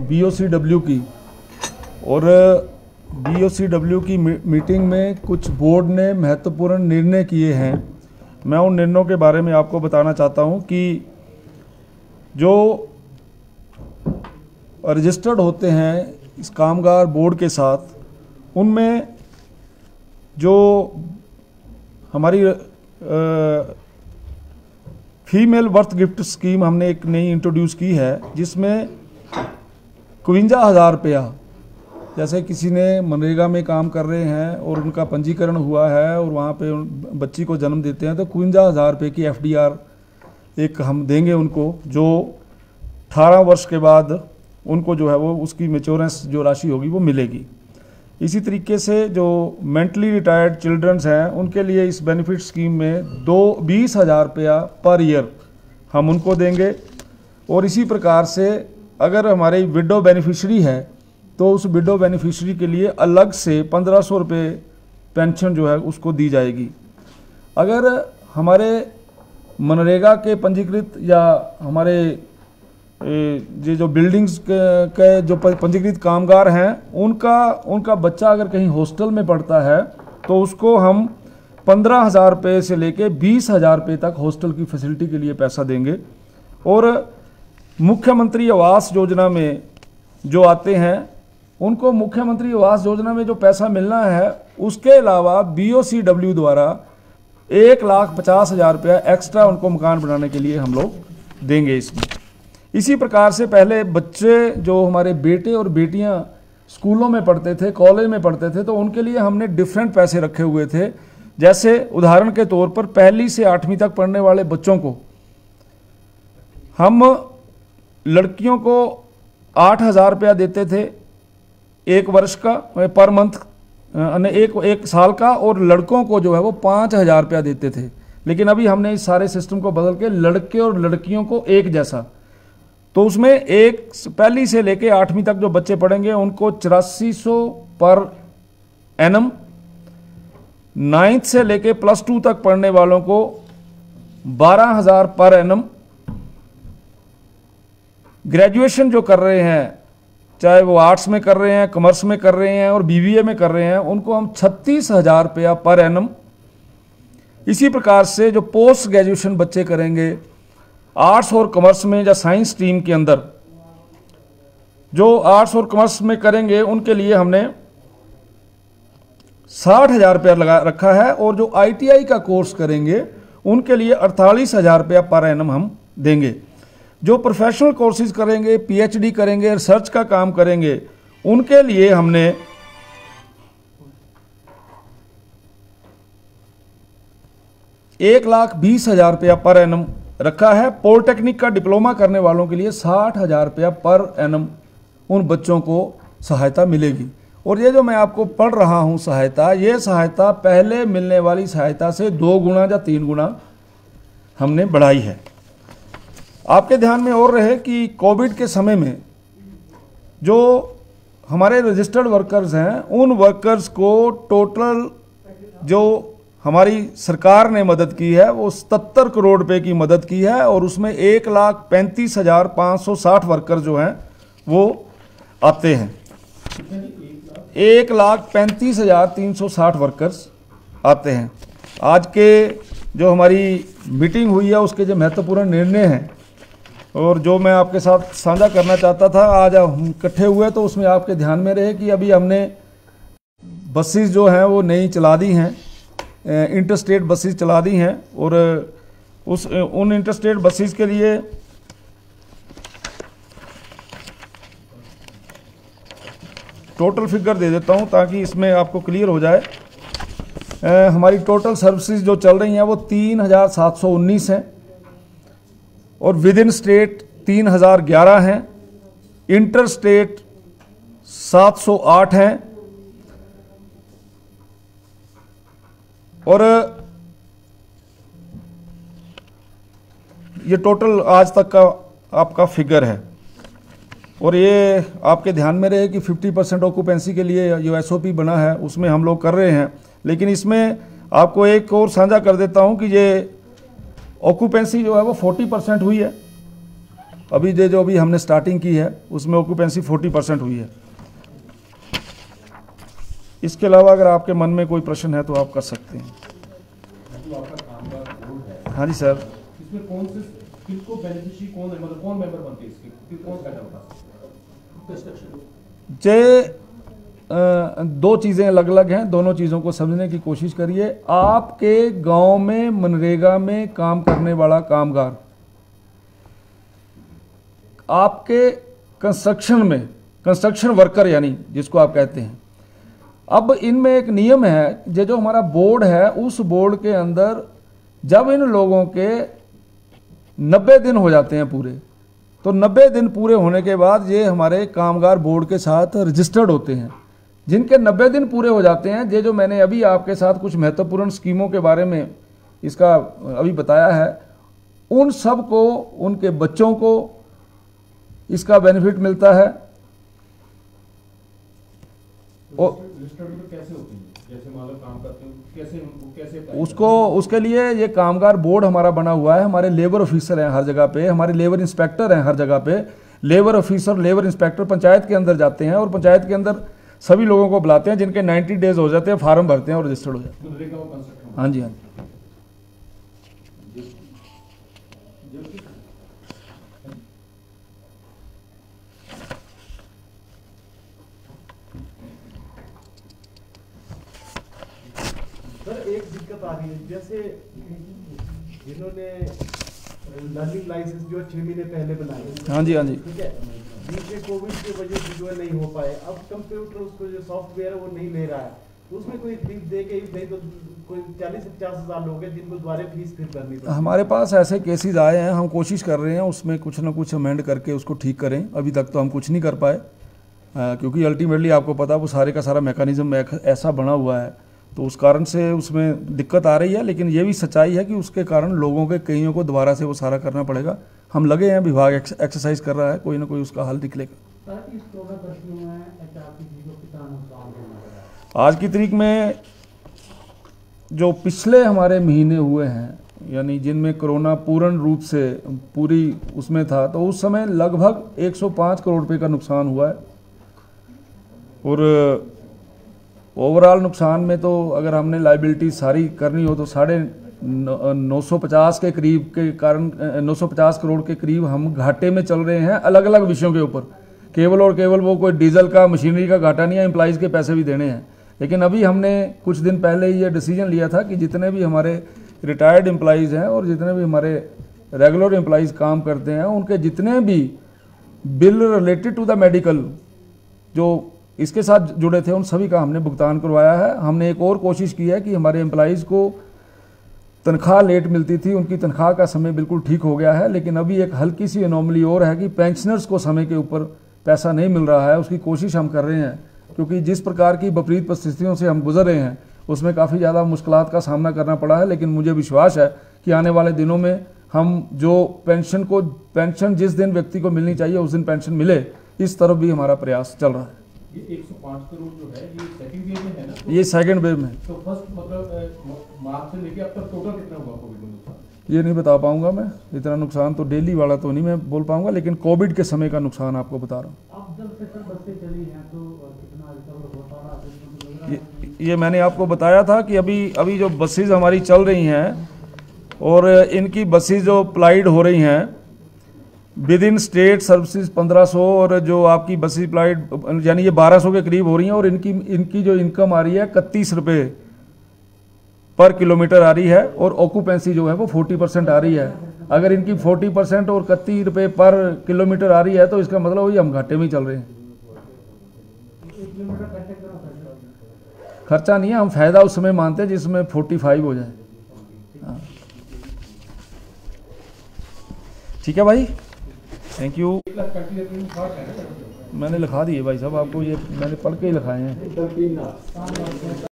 BOCW की, और BOCW की मीटिंग में कुछ बोर्ड ने महत्वपूर्ण निर्णय किए हैं। मैं उन निर्णयों के बारे में आपको बताना चाहता हूं कि जो रजिस्टर्ड होते हैं इस कामगार बोर्ड के साथ, उनमें जो हमारी फीमेल बर्थ गिफ्ट स्कीम हमने एक नई इंट्रोड्यूस की है, जिसमें 52,000 रुपया, जैसे किसी ने मनरेगा में काम कर रहे हैं और उनका पंजीकरण हुआ है और वहाँ पे बच्ची को जन्म देते हैं, तो 52,000 रुपये की FDR एक हम देंगे उनको, जो 18 वर्ष के बाद उनको जो है वो उसकी मेच्योरेंस जो राशि होगी वो मिलेगी। इसी तरीके से जो मेंटली रिटायर्ड चिल्ड्रंस हैं उनके लिए इस बेनिफिट स्कीम में 20,000 रुपया पर ईयर हम उनको देंगे। और इसी प्रकार से अगर हमारे विडो बेनिफिशरी है तो उस विडो बेनिफिशरी के लिए अलग से 1,500 रुपये पेंशन जो है उसको दी जाएगी। अगर हमारे मनरेगा के पंजीकृत या हमारे ये जो बिल्डिंग्स के जो पंजीकृत कामगार हैं उनका बच्चा अगर कहीं हॉस्टल में पढ़ता है तो उसको हम 15,000 रुपये से लेके 20,000 रुपये तक हॉस्टल की फैसिलिटी के लिए पैसा देंगे। और मुख्यमंत्री आवास योजना में जो आते हैं उनको मुख्यमंत्री आवास योजना में जो पैसा मिलना है उसके अलावा BOCW द्वारा 1,50,000 रुपया एक्स्ट्रा उनको मकान बनाने के लिए हम लोग देंगे इसमें। इसी प्रकार से पहले बच्चे जो हमारे बेटे और बेटियां स्कूलों में पढ़ते थे, कॉलेज में पढ़ते थे, तो उनके लिए हमने डिफरेंट पैसे रखे हुए थे। जैसे उदाहरण के तौर पर 1ली से 8वीं तक पढ़ने वाले बच्चों को हम लड़कियों को 8,000 रुपया देते थे एक वर्ष का पर मंथ, एक साल का, और लड़कों को जो है वो 5,000 रुपया देते थे। लेकिन अभी हमने इस सारे सिस्टम को बदल के लड़के और लड़कियों को एक जैसा, तो उसमें 1 से लेके 8वीं तक जो बच्चे पढ़ेंगे उनको 8400 पर एनम, 9th से लेके +2 तक पढ़ने वालों को 12,000 पर एनम, ग्रेजुएशन जो कर रहे हैं चाहे वो आर्ट्स में कर रहे हैं, कॉमर्स में कर रहे हैं और BBA में कर रहे हैं, उनको हम 36,000 रुपया पर एनम। इसी प्रकार से जो पोस्ट ग्रेजुएशन बच्चे करेंगे आर्ट्स और कॉमर्स में या साइंस स्ट्रीम के अंदर, जो आर्ट्स और कॉमर्स में करेंगे उनके लिए हमने 60,000 रुपया लगा रखा है। और जो ITI का कोर्स करेंगे उनके लिए 48,000 रुपया पर एनम हम देंगे। जो प्रोफेशनल कोर्सेज करेंगे, PhD करेंगे, रिसर्च का काम करेंगे, उनके लिए हमने 1,20,000 रुपया पर एनम रखा है। पॉलिटेक्निक का डिप्लोमा करने वालों के लिए 60,000 रुपया पर एनम उन बच्चों को सहायता मिलेगी। और ये जो मैं आपको पढ़ रहा हूँ सहायता, ये सहायता पहले मिलने वाली सहायता से 2 गुना या 3 गुना हमने बढ़ाई है। आपके ध्यान में और रहे कि कोविड के समय में जो हमारे रजिस्टर्ड वर्कर्स हैं उन वर्कर्स को टोटल जो हमारी सरकार ने मदद की है वो 77 करोड़ रुपए की मदद की है। और उसमें 1,35,560 वर्कर जो हैं वो आते हैं। 1,35,360 वर्कर्स आते हैं। आज के जो हमारी मीटिंग हुई है उसके जो महत्वपूर्ण निर्णय हैं और जो मैं आपके साथ साझा करना चाहता था, आज हम इकट्ठे हुए तो उसमें आपके ध्यान में रहे कि अभी हमने बसेस जो हैं वो नई चला दी हैं, इंटरस्टेट बसेस चला दी हैं। और उन इंटरस्टेट बसेस के लिए टोटल फिगर दे देता हूं ताकि इसमें आपको क्लियर हो जाए। हमारी टोटल सर्विसेज जो चल रही हैं वो 3,719 हैं और विद इन स्टेट 3,011 हैं, इंटर स्टेट 708 हैं। और ये टोटल आज तक का आपका फिगर है। और ये आपके ध्यान में रहे कि 50% ऑक्यूपेंसी के लिए जो SOP बना है उसमें हम लोग कर रहे हैं। लेकिन इसमें आपको एक और साझा कर देता हूं कि ये ऑक्यूपेंसी जो है वो 40% हुई है अभी जो अभी हमने स्टार्टिंग की है उसमें ऑक्यूपेंसी 40% हुई है। इसके अलावा अगर आपके मन में कोई प्रश्न है तो आप कर सकते हैं। जो आपका कामगार बोर्ड है, हाँ जी सर। इसमें कौन से किसको बेनिफिशियरी कौन है, मतलब कौन मेंबर बनते हैं इसके, कौन सा होगा? दो चीज़ें अलग अलग हैं, दोनों चीज़ों को समझने की कोशिश करिए। आपके गांव में मनरेगा में काम करने वाला कामगार आपके कंस्ट्रक्शन में, कंस्ट्रक्शन वर्कर यानी जिसको आप कहते हैं, अब इनमें एक नियम है, जो हमारा बोर्ड है उस बोर्ड के अंदर जब इन लोगों के 90 दिन हो जाते हैं पूरे, तो 90 दिन पूरे होने के बाद ये हमारे कामगार बोर्ड के साथ रजिस्टर्ड होते हैं। जिनके 90 दिन पूरे हो जाते हैं, जो मैंने अभी आपके साथ कुछ महत्वपूर्ण स्कीमों के बारे में इसका अभी बताया है, उन सब को, उनके बच्चों को इसका बेनिफिट मिलता है। कैसे होती है, जैसे मान लो काम करते हो कैसे उसके लिए ये कामगार बोर्ड हमारा बना हुआ है। हमारे लेबर ऑफिसर हैं हर जगह पे, हमारे लेबर इंस्पेक्टर हैं हर जगह पे। Labour officer, labour inspector panchayat के अंदर जाते हैं और पंचायत के अंदर सभी लोगों को बुलाते हैं, जिनके 90 डेज हो जाते हैं, फार्म भरते हैं और रजिस्टर्ड हो जाते हैं। हाँ जी, हाँ जी। सर एक दिक्कत आ रही है, जैसे जिन्होंने लर्निंग लाइसेंस जो 6 महीने पहले बनाए, हाँ जी, हाँ जी, ठीक है, जिनके कोविड की वजह से जो है नहीं हो पाए, अब कंप्यूटर उसको जो सॉफ्टवेयर है वो नहीं ले रहा है, तो उसमें कोई फीस दे के, नहीं तो कोई 40 से 50 हज़ार लोग हैं जिनको दोबारा फीस फिर करनी पड़ती है। हमारे पास ऐसे केसेस आए हैं, हम कोशिश कर रहे हैं उसमें कुछ ना कुछ अमेंड करके उसको ठीक करें। अभी तक तो हम कुछ नहीं कर पाए, क्योंकि अल्टीमेटली आपको पता वो सारे का सारा मैकेनिज्म ऐसा बना हुआ है, तो उस कारण से उसमें दिक्कत आ रही है। लेकिन ये भी सच्चाई है कि उसके कारण लोगों के कईयों को दोबारा से वो सारा करना पड़ेगा। हम लगे हैं, विभाग एक्सरसाइज कर रहा है, कोई ना कोई उसका हल निकलेगा। आज की तारीख में जो पिछले हमारे महीने हुए हैं, यानी जिनमें कोरोना पूर्ण रूप से पूरी उसमें था, तो उस समय लगभग 105 करोड़ रुपए का नुकसान हुआ है। और ओवरऑल नुकसान में तो अगर हमने लाइबिलिटी सारी करनी हो तो 950 के करीब के कारण 950 करोड़ के करीब हम घाटे में चल रहे हैं, अलग अलग विषयों के ऊपर। केवल और केवल वो कोई डीजल का, मशीनरी का घाटा नहीं है, एम्प्लॉइज़ के पैसे भी देने हैं। लेकिन अभी हमने कुछ दिन पहले ये डिसीजन लिया था कि जितने भी हमारे रिटायर्ड एम्प्लॉइज़ हैं और जितने भी हमारे रेगुलर एम्प्लॉइज़ काम करते हैं, उनके जितने भी bill related to the medical जो इसके साथ जुड़े थे, उन सभी का हमने भुगतान करवाया है। हमने एक और कोशिश की है कि हमारे एम्प्लॉइज़ को तनख्वाह लेट मिलती थी, उनकी तनख्वाह का समय बिल्कुल ठीक हो गया है। लेकिन अभी एक हल्की सी एनोमली और है कि पेंशनर्स को समय के ऊपर पैसा नहीं मिल रहा है। उसकी कोशिश हम कर रहे हैं, क्योंकि जिस प्रकार की विपरीत परिस्थितियों से हम गुजर रहे हैं उसमें काफ़ी ज़्यादा मुश्किलात का सामना करना पड़ा है। लेकिन मुझे विश्वास है कि आने वाले दिनों में हम जो पेंशन जिस दिन व्यक्ति को मिलनी चाहिए उस दिन पेंशन मिले, इस तरफ भी हमारा प्रयास चल रहा है। ये 105 करोड़ जो है ये सेकंड वेव में है ना? ये सेकंड वेव में। तो फर्स्ट मतलब मार्च से लेके अब तक टोटल कितना हुआ कोविड में नुकसान? ये नहीं बता पाऊंगा मैं, इतना नुकसान तो डेली वाला तो नहीं मैं बोल पाऊंगा, लेकिन कोविड के समय का नुकसान आपको बता रहा हूँ। ये मैंने आपको बताया था कि अभी जो बसेज हमारी चल रही हैं और इनकी बसेज जो अप्लाइड हो रही हैं विद इन स्टेट सर्विसेज 1500, और जो आपकी बसेज अप्लाइड यानी ये 1200 के करीब हो रही हैं। और इनकी जो इनकम आ रही है 31 रुपये पर किलोमीटर आ रही है, और ऑक्यूपेंसी जो है वो 40% आ रही है। अगर इनकी 40% और 31 रुपये पर किलोमीटर आ रही है तो इसका मतलब वही हम घाटे में ही चल रहे हैं। खर्चा नहीं है, हम फायदा उस समय मानते हैं जिसमें 45 हो जाए। हाँ, ठीक है भाई, थैंक यू। मैंने लिखा दिए भाई साहब आपको, ये मैंने पढ़ के ही लिखाए हैं।